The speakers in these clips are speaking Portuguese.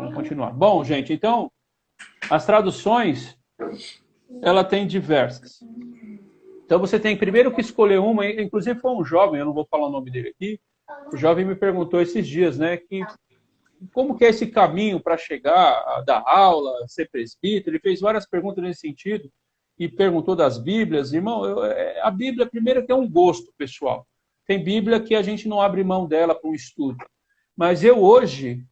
Vamos continuar. Bom, gente, então, as traduções, ela tem diversas. Então, você tem primeiro que escolher uma, inclusive foi um jovem, eu não vou falar o nome dele aqui, o jovem me perguntou esses dias, né, que como que é esse caminho para chegar a dar aula, ser presbítero, ele fez várias perguntas nesse sentido, e perguntou das Bíblias. Irmão, a Bíblia, primeiro, que é um gosto pessoal. Tem Bíblia que a gente não abre mão dela para um estudo. Mas eu hoje,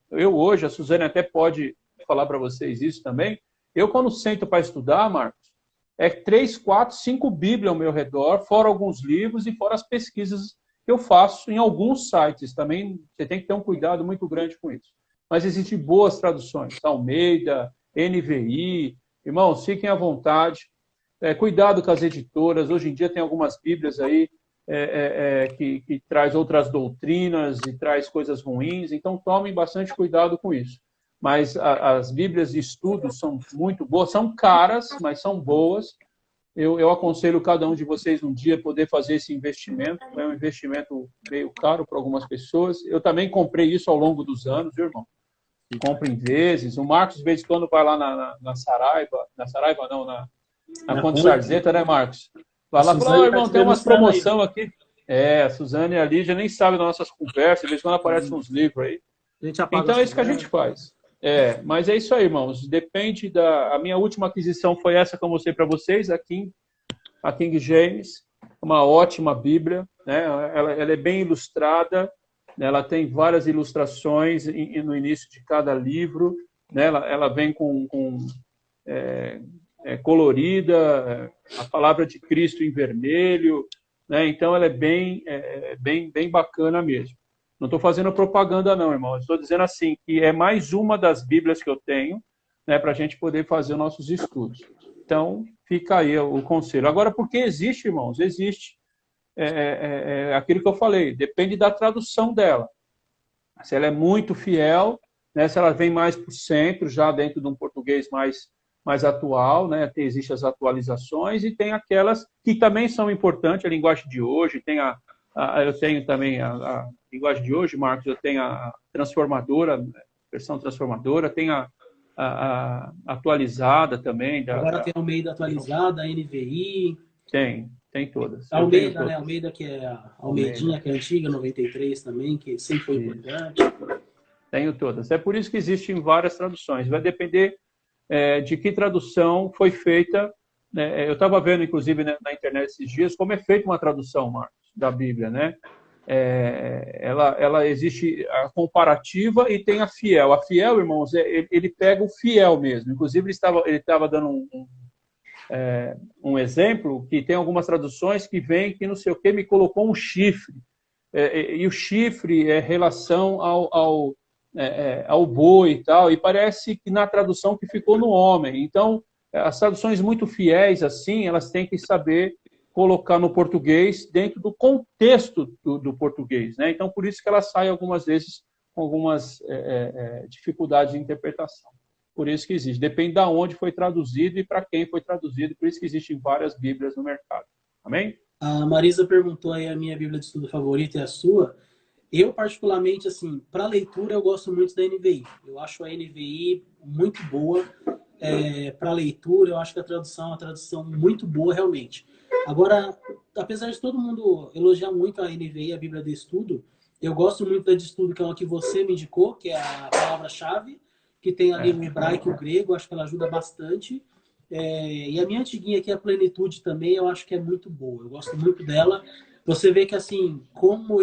a Suzane até pode falar para vocês isso também, eu quando sento para estudar, Marcos, é 3, 4, 5 Bíblias ao meu redor, fora alguns livros e fora as pesquisas que eu faço em alguns sites. Também você tem que ter um cuidado muito grande com isso. Mas existem boas traduções, Almeida, NVI. Irmãos, fiquem à vontade. Cuidado com as editoras. Hoje em dia tem algumas Bíblias aí que traz outras doutrinas e traz coisas ruins. Então, tomem bastante cuidado com isso. Mas as Bíblias de estudo são muito boas, são caras, mas são boas. Eu aconselho cada um de vocês um dia poder fazer esse investimento. É um investimento meio caro para algumas pessoas. Eu também comprei isso ao longo dos anos, viu, irmão? Compro em vezes. O Marcos, de vez em quando, vai lá na Saraiva. Na Saraiva, não, na Ponte Sarzeta, né, Marcos? Vai lá e fala, irmão, tem umas promoção aqui. A Suzane e a Lígia nem sabem das nossas conversas. De vez em quando aparecem uns livros aí. Então é isso que a gente faz. Mas é isso aí, irmãos. Depende da... A minha última aquisição foi essa que eu mostrei para vocês, a King James. Uma ótima Bíblia, né? Ela é bem ilustrada, né? Ela tem várias ilustrações no início de cada livro, né? Ela vem colorida, a palavra de Cristo em vermelho, né? Então ela é bem bacana mesmo. Não estou fazendo propaganda, não, irmão. Estou dizendo assim, que é mais uma das Bíblias que eu tenho, né, para a gente poder fazer os nossos estudos. Então, fica aí o conselho. Agora, por que existe, irmãos? Existe aquilo que eu falei. Depende da tradução dela. Se ela é muito fiel, né, se ela vem mais para o centro, já dentro de um português mais atual, né, existem as atualizações e tem aquelas que também são importantes, a linguagem de hoje, tem eu tenho também a linguagem de hoje, Marcos, eu tenho a transformadora, versão transformadora, tem a atualizada também. Agora tem a Almeida atualizada, a NVI. Tem todas. A Almeida, né? Almeida, que é a Almeidinha, que é antiga, 93 também, que sempre foi importante. Tenho todas. É por isso que existem várias traduções. Vai depender de que tradução foi feita. Né? Eu estava vendo, inclusive, na internet esses dias, como é feita uma tradução, Marcos, da Bíblia, né? Ela existe a comparativa e tem a fiel. A fiel, irmãos, ele pega o fiel mesmo. Inclusive, ele estava dando um exemplo que tem algumas traduções que vem que não sei o que me colocou um chifre. E o chifre é relação ao boi e tal, e parece que na tradução que ficou no homem. Então, as traduções muito fiéis, assim, elas têm que saber colocar no português dentro do contexto do português, né? Então, por isso que ela sai algumas vezes com algumas dificuldades de interpretação. Por isso que existe. Depende de onde foi traduzido e para quem foi traduzido. Por isso que existem várias Bíblias no mercado. Amém? A Marisa perguntou aí a minha Bíblia de estudo favorita e a sua. Eu, particularmente, assim, para leitura, eu gosto muito da NVI. Eu acho a NVI muito boa. Para leitura, eu acho que a tradução é uma tradução muito boa, realmente. Agora, apesar de todo mundo elogiar muito a NVI, a Bíblia de Estudo, eu gosto muito da de estudo, que é uma que você me indicou, que é a palavra-chave, que tem ali o hebraico e o grego, acho que ela ajuda bastante. E a minha antiguinha aqui, a Plenitude também, eu acho que é muito boa. Eu gosto muito dela. Você vê que, assim, como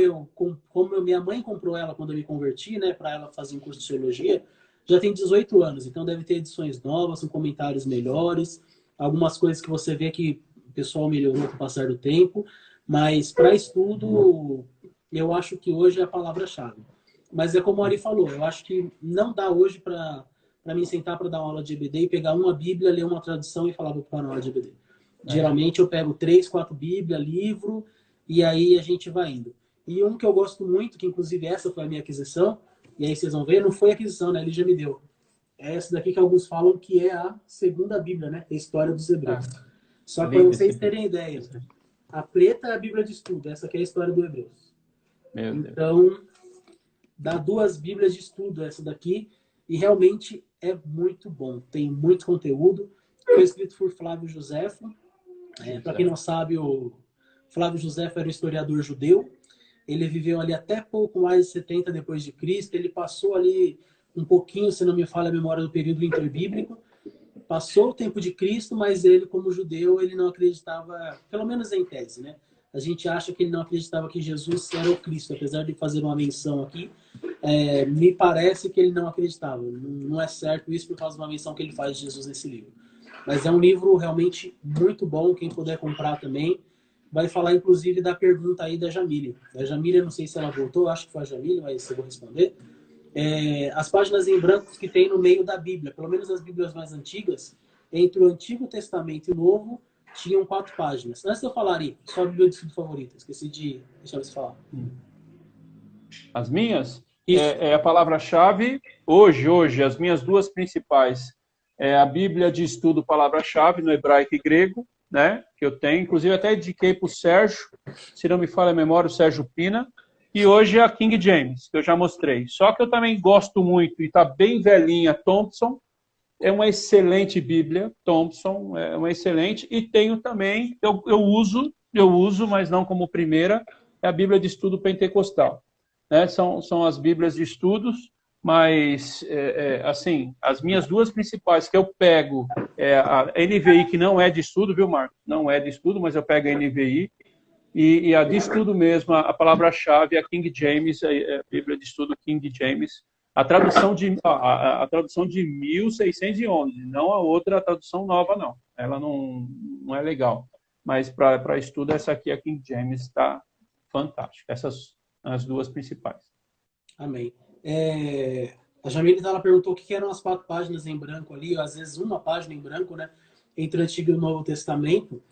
minha mãe comprou ela quando eu me converti, né, para ela fazer um curso de teologia, já tem 18 anos, então deve ter edições novas, com comentários melhores, algumas coisas que você vê que o pessoal melhorou com o passar do tempo, mas para estudo, eu acho que hoje é a palavra-chave. Mas é como o Ari falou, eu acho que não dá hoje para mim sentar para dar uma aula de EBD e pegar uma Bíblia, ler uma tradução e falar, vou para uma aula de EBD. Geralmente eu pego 3, 4 Bíblia, livro, e aí a gente vai indo. E um que eu gosto muito, que inclusive essa foi a minha aquisição, e aí vocês vão ver, não foi aquisição, né? Ele já me deu. É essa daqui que alguns falam que é a segunda Bíblia, né? A história dos Hebreus. Só para vocês terem ideia. A preta é a Bíblia de estudo, essa aqui é a história do Hebreus. Então, dá 2 Bíblias de estudo, essa daqui. e realmente é muito bom. Tem muito conteúdo. Foi escrito por Flávio Josefo. Para quem não sabe, o Flávio Josefo era um historiador judeu. Ele viveu ali até pouco mais de 70 depois de Cristo. Ele passou ali um pouquinho, se não me falha a memória, do período interbíblico. Passou o tempo de Cristo, mas ele, como judeu, ele não acreditava, pelo menos em tese, né? A gente acha que ele não acreditava que Jesus era o Cristo, apesar de fazer uma menção aqui. Me parece que ele não acreditava. Não é certo isso por causa de uma menção que ele faz de Jesus nesse livro. Mas é um livro realmente muito bom, quem puder comprar também. Vai falar, inclusive, da pergunta aí da Jamília. A Jamília, não sei se ela voltou, acho que foi a Jamília, mas eu vou responder. As páginas em branco que tem no meio da Bíblia, pelo menos as Bíblias mais antigas, entre o Antigo Testamento e o Novo, tinham 4 páginas. Antes de eu falar aí, só a Bíblia de estudo favorita, esqueci de deixar você falar. As minhas? É a palavra-chave. Hoje, as minhas 2 principais é a Bíblia de estudo palavra-chave, no hebraico e grego, né, que eu tenho. Inclusive, até dediquei para o Sérgio, se não me falha a memória, o Sérgio Pina. E hoje é a King James, que eu já mostrei. Só que eu também gosto muito, e está bem velhinha, Thompson. É uma excelente Bíblia, Thompson, é uma excelente. E tenho também, eu uso, mas não como primeira, é a Bíblia de Estudo Pentecostal. Né? São as Bíblias de Estudos, mas, assim, as minhas 2 principais que eu pego é a NVI, que não é de estudo, viu, Marcos? Não é de estudo, mas eu pego a NVI. E a de estudo mesmo, a palavra-chave é a King James, a Bíblia de Estudo King James. A tradução de 1611, não a outra, a tradução nova, não. Ela não é legal. Mas para estudo, essa aqui, a King James, está fantástica. Essas são as 2 principais. Amém. A Jamile ela perguntou o que eram as 4 páginas em branco ali, ou às vezes uma página em branco, né? Entre o Antigo e o Novo Testamento.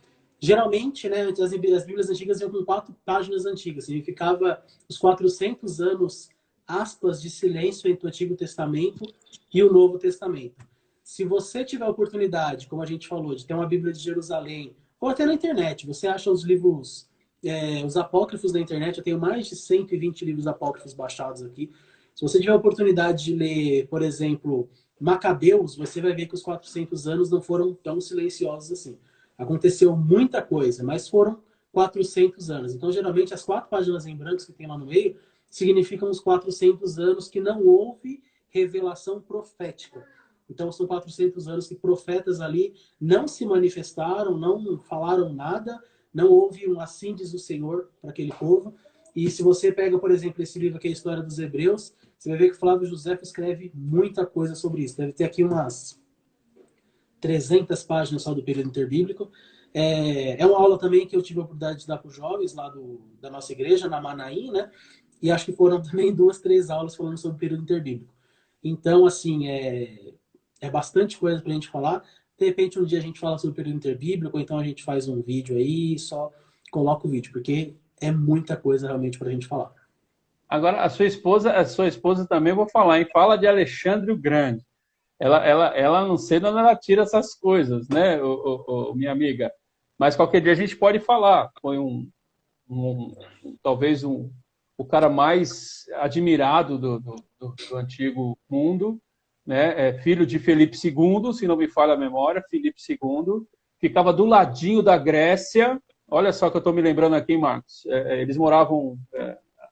Geralmente, né, as Bíblias antigas iam com 4 páginas antigas. Significava os 400 anos, aspas, de silêncio entre o Antigo Testamento e o Novo Testamento. Se você tiver a oportunidade, como a gente falou, de ter uma Bíblia de Jerusalém, ou até na internet, você acha os livros, os apócrifos na internet. Eu tenho mais de 120 livros apócrifos baixados aqui. Se você tiver a oportunidade de ler, por exemplo, Macabeus, você vai ver que os 400 anos não foram tão silenciosos assim. Aconteceu muita coisa, mas foram 400 anos. Então, geralmente, as 4 páginas em branco que tem lá no meio significam os 400 anos que não houve revelação profética. Então, são 400 anos que profetas ali não se manifestaram, não falaram nada, não houve um assim diz o Senhor para aquele povo. E se você pega, por exemplo, esse livro aqui, a História dos Hebreus, você vai ver que Flávio José escreve muita coisa sobre isso. Deve ter aqui umas 300 páginas só do período interbíblico. É uma aula também que eu tive a oportunidade de dar para os jovens lá da nossa igreja, na Manaim, né? E acho que foram também 2, 3 aulas falando sobre o período interbíblico. Então, assim, é bastante coisa para a gente falar. De repente, um dia a gente fala sobre o período interbíblico, ou então a gente faz um vídeo aí e só coloca o vídeo, porque é muita coisa realmente para a gente falar. Agora, a sua esposa também, eu vou falar, hein? Fala de Alexandre o Grande. Ela não sei de onde ela tira essas coisas, né, minha amiga? Mas qualquer dia a gente pode falar. Foi talvez o cara mais admirado do antigo mundo, né? Filho de Filipe II, se não me falha a memória, Filipe II. Ficava do ladinho da Grécia. Olha só que eu estou me lembrando aqui, Marcos. Eles moravam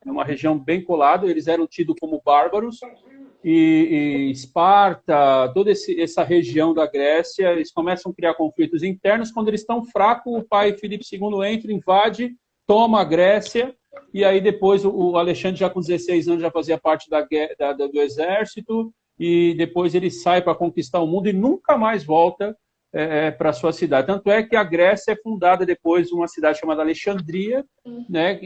numa região bem colada, eles eram tidos como bárbaros. E Esparta, toda essa região da Grécia, eles começam a criar conflitos internos. Quando eles estão fracos, o pai Filipe II entra, invade, toma a Grécia, e aí depois o Alexandre, já com 16 anos, já fazia parte do exército, e depois ele sai para conquistar o mundo e nunca mais volta para a sua cidade. Tanto é que a Grécia é fundada depois uma cidade chamada Alexandria, né,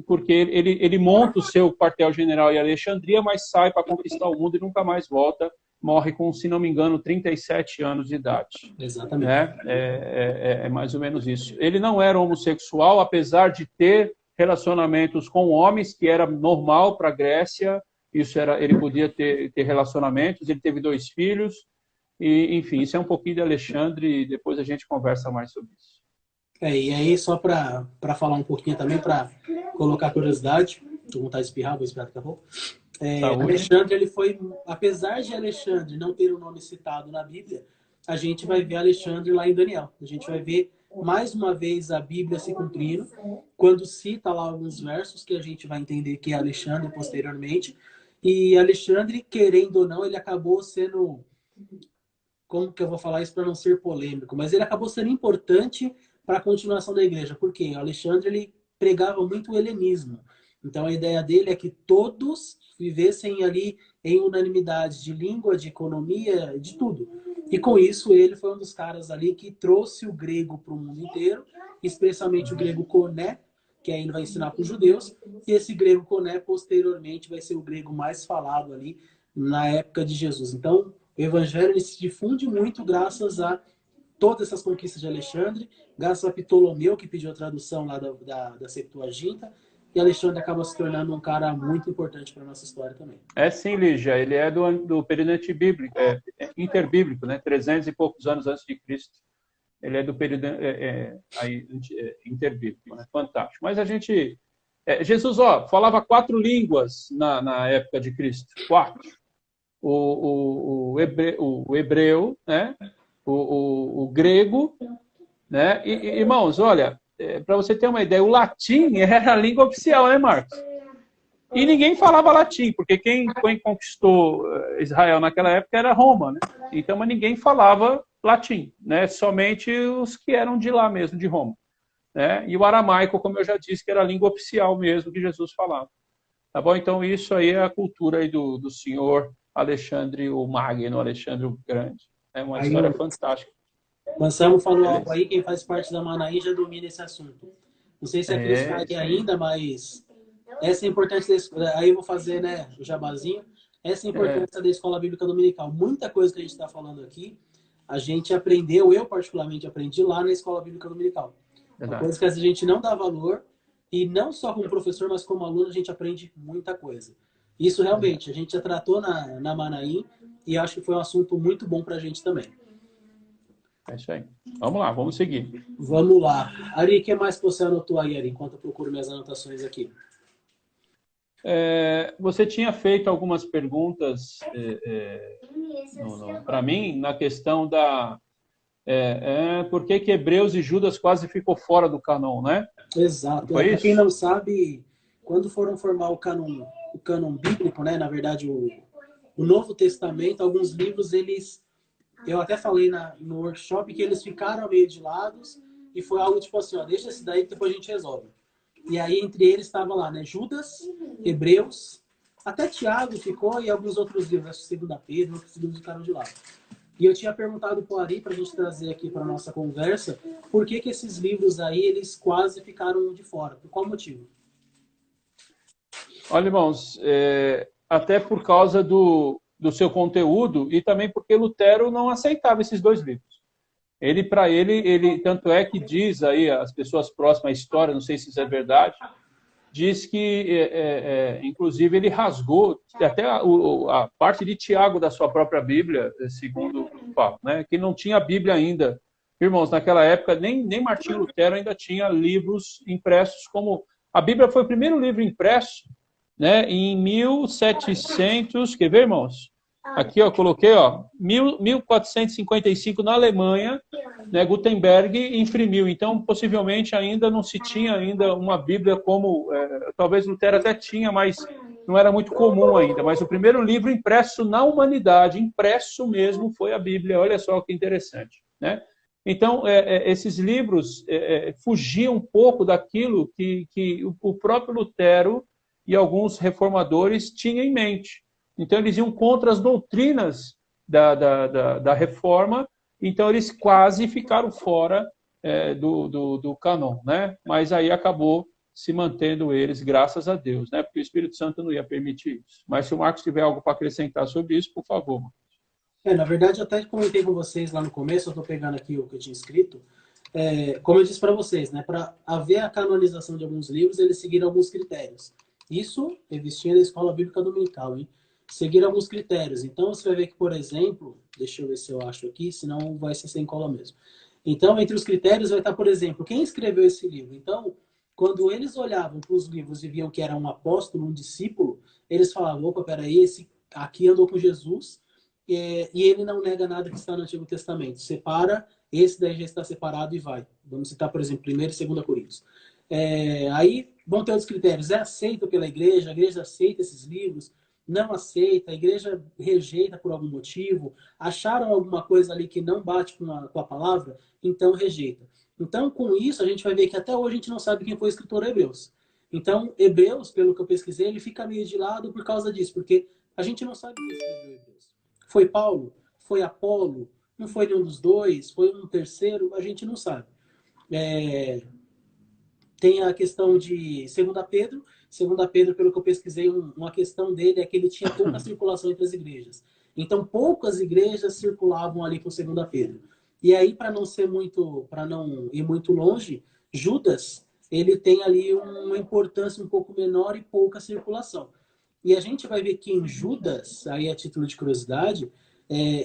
porque ele monta o seu quartel-general em Alexandria, mas sai para conquistar o mundo e nunca mais volta. Morre com, se não me engano, 37 anos de idade. Exatamente. Né? É mais ou menos isso. Ele não era homossexual, apesar de ter relacionamentos com homens, que era normal para a Grécia. Ele podia ter relacionamentos. Ele teve 2 filhos. E, enfim, isso é um pouquinho de Alexandre e depois a gente conversa mais sobre isso. E aí, só para falar um pouquinho também, para colocar curiosidade, estou com vontade de espirrar, vou espirrar daqui a pouco. Saúde. Alexandre, ele foi, apesar de Alexandre não ter o nome citado na Bíblia, a gente vai ver Alexandre lá em Daniel. A gente vai ver mais uma vez a Bíblia se cumprindo, quando cita lá alguns versos que a gente vai entender que é Alexandre posteriormente. E Alexandre, querendo ou não, ele acabou sendo, como que eu vou falar isso para não ser polêmico, mas ele acabou sendo importante para a continuação da igreja, porque Alexandre ele pregava muito o helenismo. Então a ideia dele é que todos vivessem ali em unanimidade de língua, de economia, de tudo. E com isso ele foi um dos caras ali que trouxe o grego para o mundo inteiro, especialmente o grego koné, que aí ele vai ensinar para os judeus, e esse grego koné posteriormente vai ser o grego mais falado ali na época de Jesus. Então o evangelho ele se difunde muito graças a todas essas conquistas de Alexandre, graças a Ptolomeu, que pediu a tradução lá da Septuaginta, e Alexandre acaba se tornando um cara muito importante para a nossa história também. É sim, Lígia, ele é do período antibíblico, interbíblico, né? 300 e poucos anos antes de Cristo. Ele é do período interbíblico, né? Fantástico. Mas a gente... Jesus, falava 4 línguas na época de Cristo. 4. O hebreu, né? O grego, né? E, irmãos, olha, para você ter uma ideia, o latim era a língua oficial, né, Marcos? E ninguém falava latim, porque quem conquistou Israel naquela época era Roma, né? Então, mas ninguém falava latim, né? Somente os que eram de lá mesmo, de Roma, né? E o aramaico, como eu já disse, que era a língua oficial mesmo que Jesus falava. Tá bom? Então, isso aí é a cultura aí do senhor Alexandre o Magno, Alexandre o Grande. É uma história fantástica. O Anselmo falou algo aí, quem faz parte da Manaí já domina esse assunto. Não sei se a Cris está aqui ainda, mas essa é a importância aí eu vou fazer, né, o jabazinho. Essa é a importância da Escola Bíblica Dominical. Muita coisa que a gente está falando aqui, a gente aprendeu, eu particularmente aprendi lá na Escola Bíblica Dominical. Uma coisa que a gente não dá valor, e não só como professor, mas como aluno, a gente aprende muita coisa. Isso realmente, a gente já tratou na Manaí, e acho que foi um assunto muito bom para a gente também. É isso aí. Vamos lá, vamos seguir. Vamos lá. Ari, o que mais você anotou aí, Ari, enquanto eu procuro minhas anotações aqui? Você tinha feito algumas perguntas para mim na questão da... por que Hebreus e Judas quase ficou fora do cânon, né? Exato. Para quem não sabe, quando foram formar o cânon bíblico, né? Na verdade, o Novo Testamento, alguns livros, eu até falei no workshop que eles ficaram meio de lados e foi algo tipo assim, deixa esse daí que depois a gente resolve. E aí, entre eles, estava lá, né? Judas, Hebreus, até Tiago ficou e alguns outros livros, acho que 2 Pedro, outros livros ficaram de lado. E eu tinha perguntado para o Ari, para a gente trazer aqui para a nossa conversa, por que esses livros aí, eles quase ficaram de fora? Por qual motivo? Olha, irmãos, até por causa do seu conteúdo e também porque Lutero não aceitava esses 2 livros. Para ele, tanto é que diz aí, as pessoas próximas à história, não sei se isso é verdade, diz que, inclusive, ele rasgou até a parte de Tiago da sua própria Bíblia, segundo o Papa, né, que não tinha Bíblia ainda. Irmãos, naquela época, nem Martinho Lutero ainda tinha livros impressos como... A Bíblia foi o primeiro livro impresso, né, em 1700... Quer ver, irmãos? Aqui, coloquei, 1455 na Alemanha, né, Gutenberg imprimiu. Então, possivelmente, ainda não se tinha ainda uma Bíblia como... talvez Lutero até tinha, mas não era muito comum ainda. Mas o primeiro livro impresso na humanidade, impresso mesmo, foi a Bíblia. Olha só que interessante, né? Então, esses livros fugiam um pouco daquilo que o próprio Lutero e alguns reformadores tinham em mente. Então, eles iam contra as doutrinas da reforma, então eles quase ficaram fora do cânon, né? Mas aí acabou se mantendo eles, graças a Deus, né? Porque o Espírito Santo não ia permitir isso. Mas se o Marcos tiver algo para acrescentar sobre isso, por favor. Na verdade, eu até comentei com vocês lá no começo, eu estou pegando aqui o que eu tinha escrito, como eu disse para vocês, né? Para haver a canonização de alguns livros, eles seguiram alguns critérios. Isso, revestinha da Escola Bíblica Dominical, hein? Seguir alguns critérios. Então, você vai ver que, por exemplo, deixa eu ver se eu acho aqui, senão vai ser sem cola mesmo. Então, entre os critérios vai estar, por exemplo, quem escreveu esse livro. Então, quando eles olhavam para os livros e viam que era um apóstolo, um discípulo, eles falavam, opa, peraí, esse aqui andou com Jesus, e ele não nega nada que está no Antigo Testamento. Separa, esse daí já está separado e vai. Vamos citar, por exemplo, 1º e 2 Coríntios. Aí vão ter outros critérios. É aceito pela igreja? A igreja aceita esses livros? Não aceita? A igreja rejeita por algum motivo? Acharam alguma coisa ali que não bate com a palavra? Então rejeita. Então, com isso, a gente vai ver que até hoje a gente não sabe quem foi o escritor Hebreus. Então, Hebreus, pelo que eu pesquisei, ele fica meio de lado por causa disso, porque a gente não sabe quem escreveu Hebreus. Foi Paulo? Foi Apolo? Não foi nenhum dos dois? Foi um terceiro? A gente não sabe. Tem a questão de 2 Pedro. 2 Pedro, pelo que eu pesquisei, uma questão dele é que ele tinha pouca circulação entre as igrejas. Então, poucas igrejas circulavam ali com 2 Pedro. E aí, para não ir muito longe, Judas, ele tem ali uma importância um pouco menor e pouca circulação. E a gente vai ver que em Judas, aí a título de curiosidade,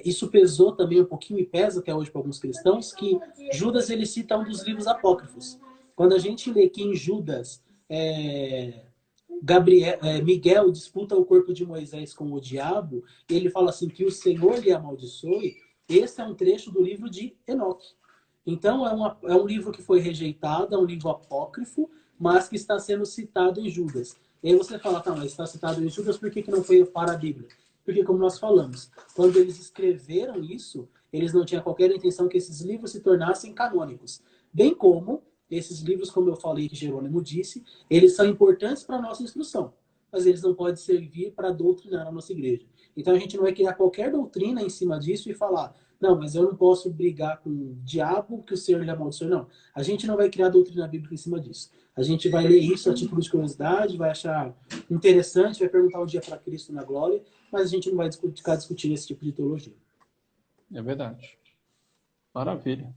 isso pesou também um pouquinho e pesa até hoje para alguns cristãos, que Judas ele cita um dos livros apócrifos. Quando a gente lê que em Judas, Miguel disputa o corpo de Moisés com o diabo, ele fala assim que o Senhor lhe amaldiçoe, esse é um trecho do livro de Enoque. Então é um livro que foi rejeitado, é um livro apócrifo, mas que está sendo citado em Judas. E aí você fala, tá, mas está citado em Judas, por que não foi para a Bíblia? Porque, como nós falamos, quando eles escreveram isso, eles não tinham qualquer intenção que esses livros se tornassem canônicos. Bem como esses livros, como eu falei, que Jerônimo disse, eles são importantes para a nossa instrução, mas eles não podem servir para doutrinar a nossa igreja. Então a gente não vai criar qualquer doutrina em cima disso e falar, não, mas eu não posso brigar com o diabo que o Senhor lhe amaldiçoou. Não, a gente não vai criar doutrina bíblica em cima disso. A gente vai ler isso a título de curiosidade, vai achar interessante, vai perguntar um dia para Cristo na glória, mas a gente não vai ficar discutindo esse tipo de teologia. É verdade. Maravilha.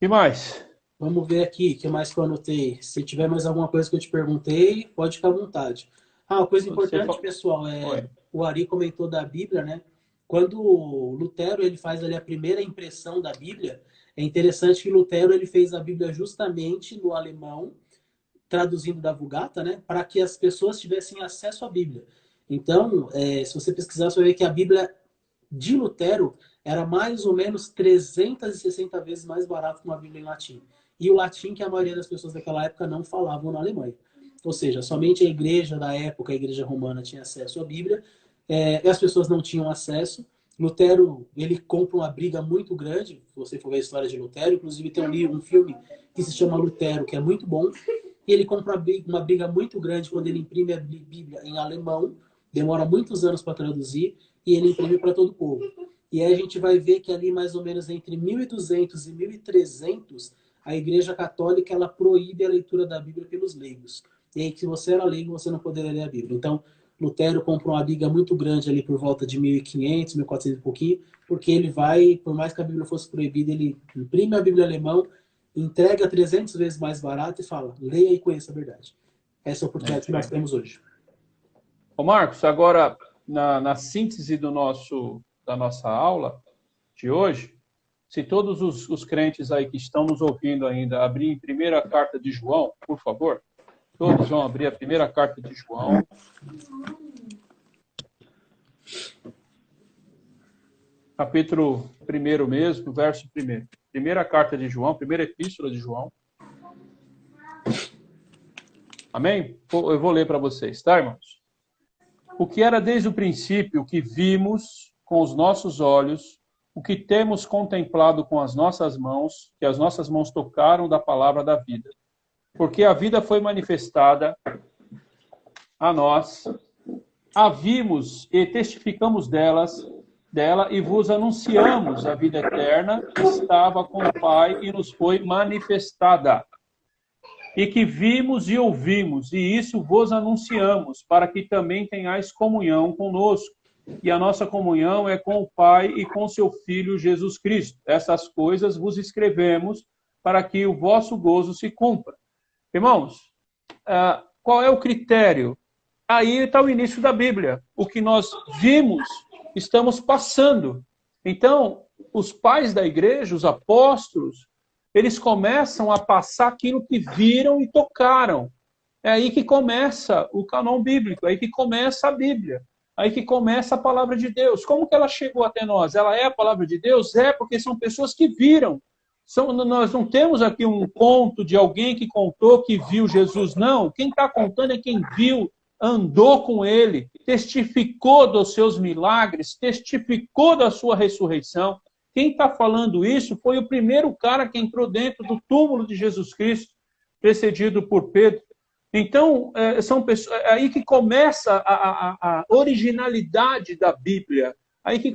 E mais? Vamos ver aqui, o que mais que eu anotei. Se tiver mais alguma coisa que eu te perguntei, pode ficar à vontade. Uma coisa importante, pessoal, o Ari comentou da Bíblia, né? Quando Lutero ele faz ali a primeira impressão da Bíblia, é interessante que Lutero ele fez a Bíblia justamente no alemão, traduzindo da Vulgata, né? Para que as pessoas tivessem acesso à Bíblia. Então, se você pesquisar, você vai ver que a Bíblia de Lutero era mais ou menos 360 vezes mais barato que uma Bíblia em latim. E o latim que a maioria das pessoas daquela época não falavam na Alemanha. Ou seja, somente a igreja da época, a igreja romana, tinha acesso à Bíblia, e as pessoas não tinham acesso. Lutero, ele compra uma briga muito grande, se você for ver a história de Lutero, inclusive tem um filme que se chama Lutero, que é muito bom, e ele compra uma briga muito grande quando ele imprime a Bíblia em alemão, demora muitos anos para traduzir, e ele imprime para todo o povo. E aí a gente vai ver que ali mais ou menos entre 1200 e 1300, a Igreja Católica ela proíbe a leitura da Bíblia pelos leigos. E aí, se você era leigo, você não poderia ler a Bíblia. Então, Lutero comprou uma briga muito grande ali por volta de 1500, 1400 e pouquinho, porque ele vai, por mais que a Bíblia fosse proibida, ele imprime a Bíblia alemão, entrega 300 vezes mais barato e fala, leia e conheça a verdade. Essa é a oportunidade que nós temos hoje. Ô Marcos, agora, na síntese da nossa aula de hoje, se todos os crentes aí que estão nos ouvindo ainda abrirem a primeira carta de João, por favor. Todos vão abrir a primeira carta de João. Capítulo 1 mesmo, verso 1. Primeira carta de João, primeira epístola de João. Amém? Eu vou ler para vocês, tá, irmãos? O que era desde o princípio, o que vimos com os nossos olhos, o que temos contemplado com as nossas mãos, que as nossas mãos tocaram da palavra da vida. Porque a vida foi manifestada a nós, a vimos e testificamos dela e vos anunciamos a vida eterna que estava com o Pai e nos foi manifestada. E que vimos e ouvimos, e isso vos anunciamos, para que também tenhais comunhão conosco. E a nossa comunhão é com o Pai e com seu Filho Jesus Cristo. Essas coisas vos escrevemos para que o vosso gozo se cumpra. Irmãos, qual é o critério? Aí está o início da Bíblia. O que nós vimos, estamos passando. Então, os pais da igreja, os apóstolos, eles começam a passar aquilo que viram e tocaram. É aí que começa o cânon bíblico, é aí que começa a Bíblia, é aí que começa a palavra de Deus. Como que ela chegou até nós? Ela é a palavra de Deus? É, porque são pessoas que viram. Nós não temos aqui um conto de alguém que contou que viu Jesus, não. Quem está contando é quem viu, andou com ele, testificou dos seus milagres, testificou da sua ressurreição. Quem está falando isso foi o primeiro cara que entrou dentro do túmulo de Jesus Cristo, precedido por Pedro. Então, são pessoas, é aí que começa a originalidade da Bíblia, aí que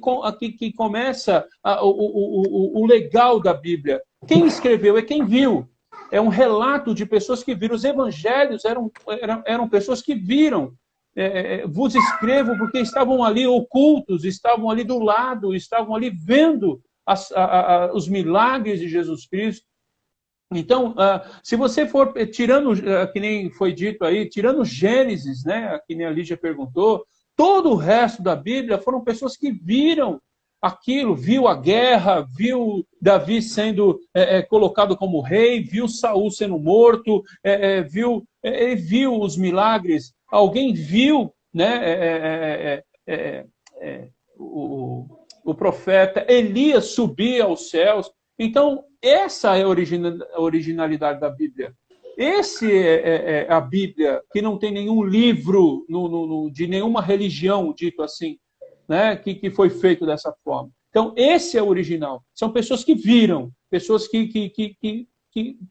começa o legal da Bíblia. Quem escreveu é quem viu. É um relato de pessoas que viram. Os evangelhos eram pessoas que viram. Vos escrevo porque estavam ali ocultos, estavam ali do lado, estavam ali vendo os milagres de Jesus Cristo. Então, se você for tirando, que nem foi dito aí, tirando Gênesis, né, que nem a Lígia perguntou, todo o resto da Bíblia foram pessoas que viram aquilo, viu a guerra, viu Davi sendo colocado como rei, viu Saul sendo morto, viu os milagres. Alguém viu, né, o profeta Elias subir aos céus. Então, essa é a originalidade da Bíblia. Esse é a Bíblia, que não tem nenhum livro de nenhuma religião, dito assim, né, que foi feito dessa forma. Então, esse é o original. São pessoas que viram, pessoas que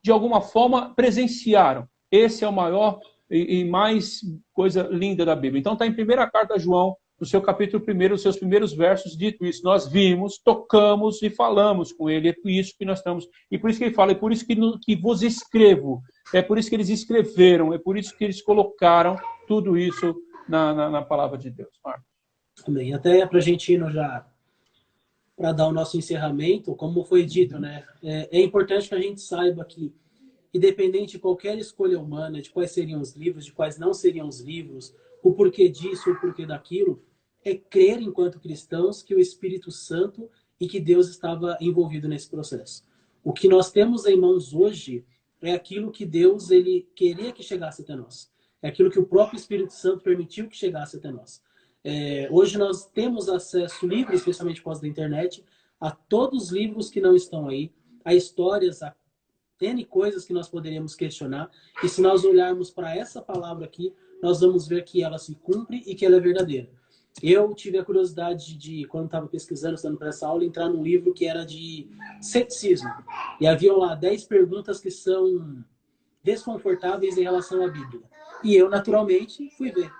de alguma forma, presenciaram. Esse é o maior e mais coisa linda da Bíblia. Então, está em 1ª carta a João, no seu capítulo 1, os seus primeiros versos, dito isso, nós vimos, tocamos e falamos com ele, é por isso que nós estamos, e por isso que ele fala, é por isso que vos escrevo, é por isso que eles escreveram, é por isso que eles colocaram tudo isso na palavra de Deus. Marcos. Amém. Até para a gente ir já para dar o nosso encerramento, como foi dito, né? É importante que a gente saiba que, independente de qualquer escolha humana, de quais seriam os livros, de quais não seriam os livros, o porquê disso, o porquê daquilo, é crer, enquanto cristãos, que o Espírito Santo e que Deus estava envolvido nesse processo. O que nós temos em mãos hoje é aquilo que Deus ele queria que chegasse até nós. É aquilo que o próprio Espírito Santo permitiu que chegasse até nós. Hoje nós temos acesso livre, especialmente por causa da internet, a todos os livros que não estão aí, a histórias, a N coisas que nós poderíamos questionar. E se nós olharmos para essa palavra aqui, nós vamos ver que ela se cumpre e que ela é verdadeira. Eu tive a curiosidade de, quando estava pesquisando, estando para essa aula, entrar num livro que era de ceticismo. E haviam lá 10 perguntas que são desconfortáveis em relação à Bíblia. E eu, naturalmente, fui ver.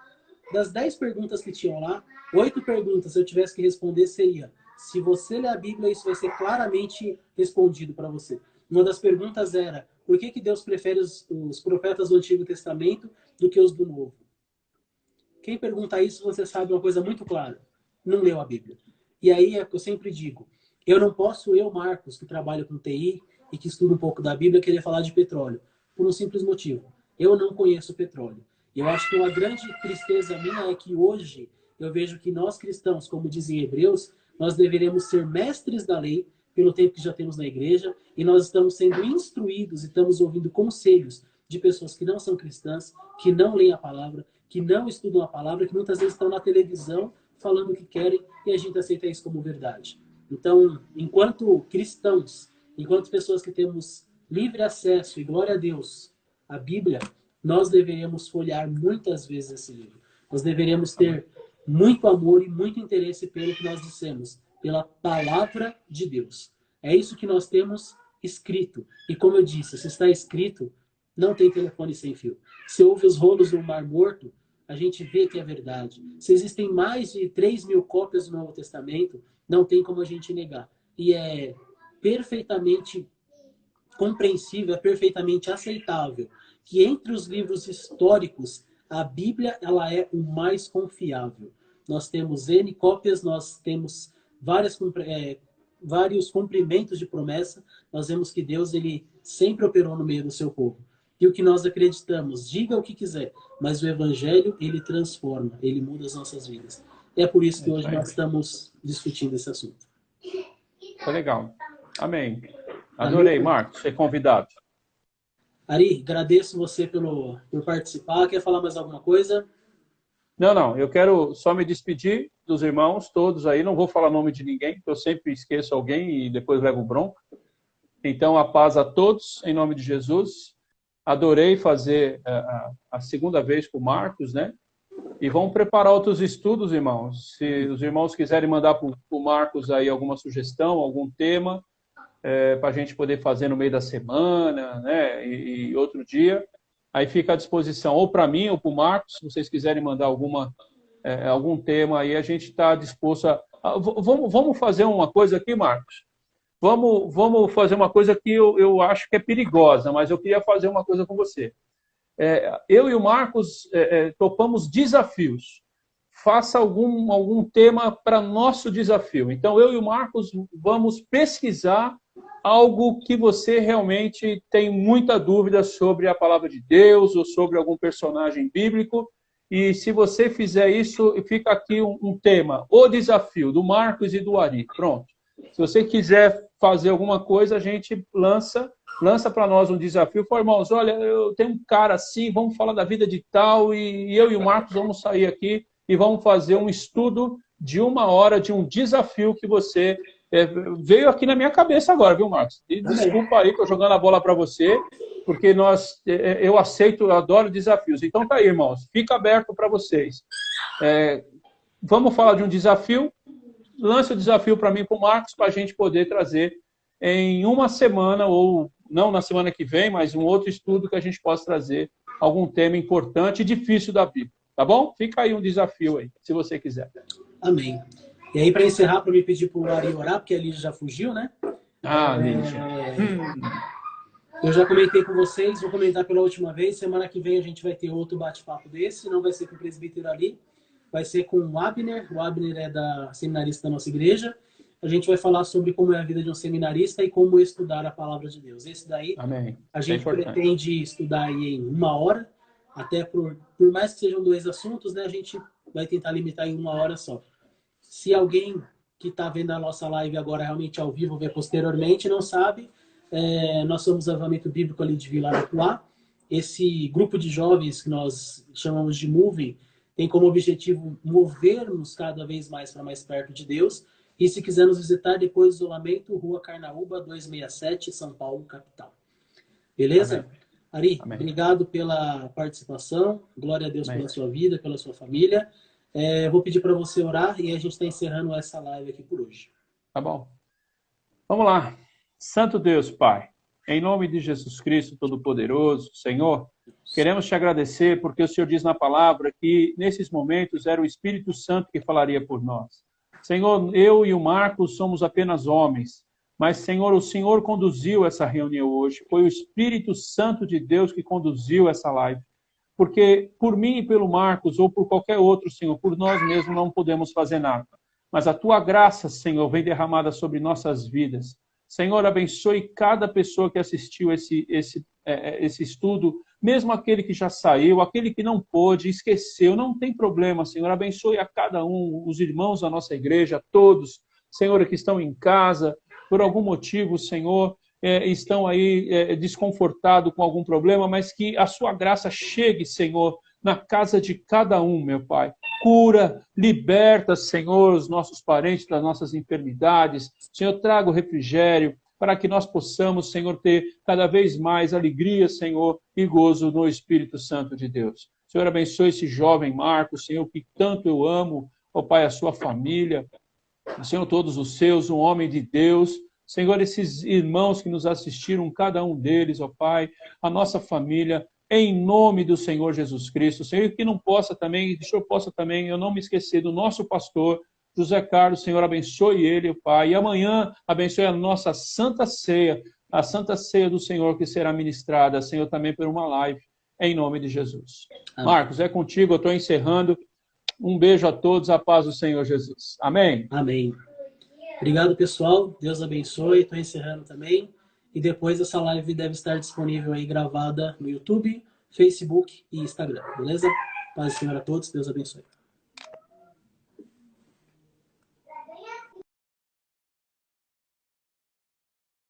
Das 10 perguntas que tinham lá, 8 perguntas, se eu tivesse que responder, seria: se você ler a Bíblia, isso vai ser claramente respondido para você. Uma das perguntas era: por que Deus prefere os profetas do Antigo Testamento do que os do Novo? Quem pergunta isso, você sabe uma coisa muito clara: não leu a Bíblia. E aí é que eu sempre digo: eu não posso, Marcos, que trabalho com TI e que estuda um pouco da Bíblia, querer falar de petróleo, por um simples motivo: eu não conheço petróleo. E eu acho que uma grande tristeza minha é que hoje eu vejo que nós cristãos, como dizem Hebreus, nós deveremos ser mestres da lei pelo tempo que já temos na igreja, e nós estamos sendo instruídos e estamos ouvindo conselhos de pessoas que não são cristãs, que não leem a palavra, que não estudam a palavra, que muitas vezes estão na televisão falando o que querem, e a gente aceita isso como verdade. Então, enquanto cristãos, enquanto pessoas que temos livre acesso, e glória a Deus, à Bíblia, nós deveríamos folhear muitas vezes esse livro. Nós deveríamos ter muito amor e muito interesse pelo que nós dissemos, pela palavra de Deus. É isso que nós temos escrito. E como eu disse, se está escrito, não tem telefone sem fio. Se ouve os rolos do Mar Morto, a gente vê que é verdade. Se existem mais de 3.000 cópias do Novo Testamento, não tem como a gente negar. E é perfeitamente compreensível, é perfeitamente aceitável que entre os livros históricos, a Bíblia ela é o mais confiável. Nós temos N cópias, nós temos vários cumprimentos de promessa, nós vemos que Deus ele sempre operou no meio do seu povo. E o que nós acreditamos, diga o que quiser, mas o Evangelho ele transforma, ele muda as nossas vidas. E é por isso que hoje nós estamos discutindo esse assunto. Foi legal. Amém. Adorei, Marcos, ser convidado. Ari, agradeço você por participar. Quer falar mais alguma coisa? Não, não, eu quero só me despedir dos irmãos todos aí, não vou falar nome de ninguém, porque eu sempre esqueço alguém e depois levo bronca. Então, a paz a todos, em nome de Jesus. Adorei fazer a segunda vez com o Marcos, né? E vamos preparar outros estudos, irmãos. Se os irmãos quiserem mandar para o Marcos aí alguma sugestão, algum tema, para a gente poder fazer no meio da semana, né? E outro dia, aí fica à disposição, ou para mim ou para o Marcos, se vocês quiserem mandar algum tema aí, a gente está disposto vamos fazer uma coisa aqui, Marcos. Vamos fazer uma coisa que eu acho que é perigosa, mas eu queria fazer uma coisa com você. Eu e o Marcos topamos desafios. Faça algum tema para nosso desafio. Então, eu e o Marcos vamos pesquisar algo que você realmente tem muita dúvida sobre a palavra de Deus ou sobre algum personagem bíblico. E se você fizer isso, fica aqui um tema, o desafio do Marcos e do Ari. Pronto. Se você quiser fazer alguma coisa, a gente lança para nós um desafio. Fala, irmãos, olha, eu tenho um cara assim, vamos falar da vida de tal, e eu e o Marcos vamos sair aqui e vamos fazer um estudo de 1 hora de um desafio que você veio aqui na minha cabeça agora, viu, Marcos? E desculpa aí que eu jogando a bola para você, porque eu aceito, eu adoro desafios. Então tá aí, irmãos, fica aberto para vocês. Vamos falar de um desafio. Lance o desafio para mim e para o Marcos, para a gente poder trazer em uma semana, ou não na semana que vem, mas um outro estudo que a gente possa trazer algum tema importante e difícil da Bíblia. Tá bom? Fica aí um desafio aí, se você quiser. Amém. E aí, para encerrar, para me pedir para o Ari orar, porque a Lígia já fugiu, né? Lígia. Eu já comentei com vocês, vou comentar pela última vez. Semana que vem a gente vai ter outro bate-papo desse, não vai ser com o presbítero Ali, vai ser com o Abner. O Abner é seminarista da nossa igreja. A gente vai falar sobre como é a vida de um seminarista e como estudar a palavra de Deus. Esse daí, Amém. a gente pretende estudar aí em 1 hora, até por mais que sejam 2 assuntos, né, a gente vai tentar limitar em 1 hora só. Se alguém que está vendo a nossa live agora realmente ao vivo, ver posteriormente, não sabe, nós somos Avivamento Bíblico ali de Vila Arapuá. Esse grupo de jovens que nós chamamos de Moving tem como objetivo mover-nos cada vez mais para mais perto de Deus. E se quiser nos visitar, depois do isolamento, Rua Carnaúba, 267, São Paulo, capital. Beleza? Amém. Ari, Amém. Obrigado pela participação. Glória a Deus pela sua vida, pela sua família. Vou pedir para você orar e a gente está encerrando essa live aqui por hoje. Tá bom. Vamos lá. Santo Deus, Pai, em nome de Jesus Cristo Todo-Poderoso, Senhor, queremos te agradecer porque o Senhor diz na palavra que nesses momentos era o Espírito Santo que falaria por nós. Senhor, eu e o Marcos somos apenas homens, mas, Senhor, o Senhor conduziu essa reunião hoje. Foi o Espírito Santo de Deus que conduziu essa live. Porque por mim e pelo Marcos, ou por qualquer outro, Senhor, por nós mesmos não podemos fazer nada. Mas a tua graça, Senhor, vem derramada sobre nossas vidas. Senhor, abençoe cada pessoa que assistiu esse estudo, mesmo aquele que já saiu, aquele que não pôde, esqueceu, não tem problema, Senhor. Abençoe a cada um, os irmãos da nossa igreja, todos, Senhor, que estão em casa, por algum motivo, Senhor, estão aí desconfortados com algum problema, mas que a sua graça chegue, Senhor, na casa de cada um, meu Pai. Cura, liberta, Senhor, os nossos parentes das nossas enfermidades. Senhor, traga o refrigério para que nós possamos, Senhor, ter cada vez mais alegria, Senhor, e gozo no Espírito Santo de Deus. Senhor, abençoe esse jovem Marcos, Senhor, que tanto eu amo, ó Pai, a sua família, Senhor, todos os seus, um homem de Deus. Senhor, esses irmãos que nos assistiram, cada um deles, ó Pai, a nossa família, em nome do Senhor Jesus Cristo. Senhor, que não possa também, que o Senhor possa também, eu não me esquecer do nosso pastor, José Carlos, Senhor, abençoe ele, ó Pai, e amanhã abençoe a nossa Santa Ceia, a Santa Ceia do Senhor que será ministrada, Senhor, também por uma live, em nome de Jesus. Amém. Marcos, é contigo, eu estou encerrando. Um beijo a todos, a paz do Senhor Jesus. Amém. Amém. Obrigado, pessoal. Deus abençoe. Estou encerrando também. E depois essa live deve estar disponível aí gravada no YouTube, Facebook e Instagram. Beleza? Paz do Senhor a todos. Deus abençoe.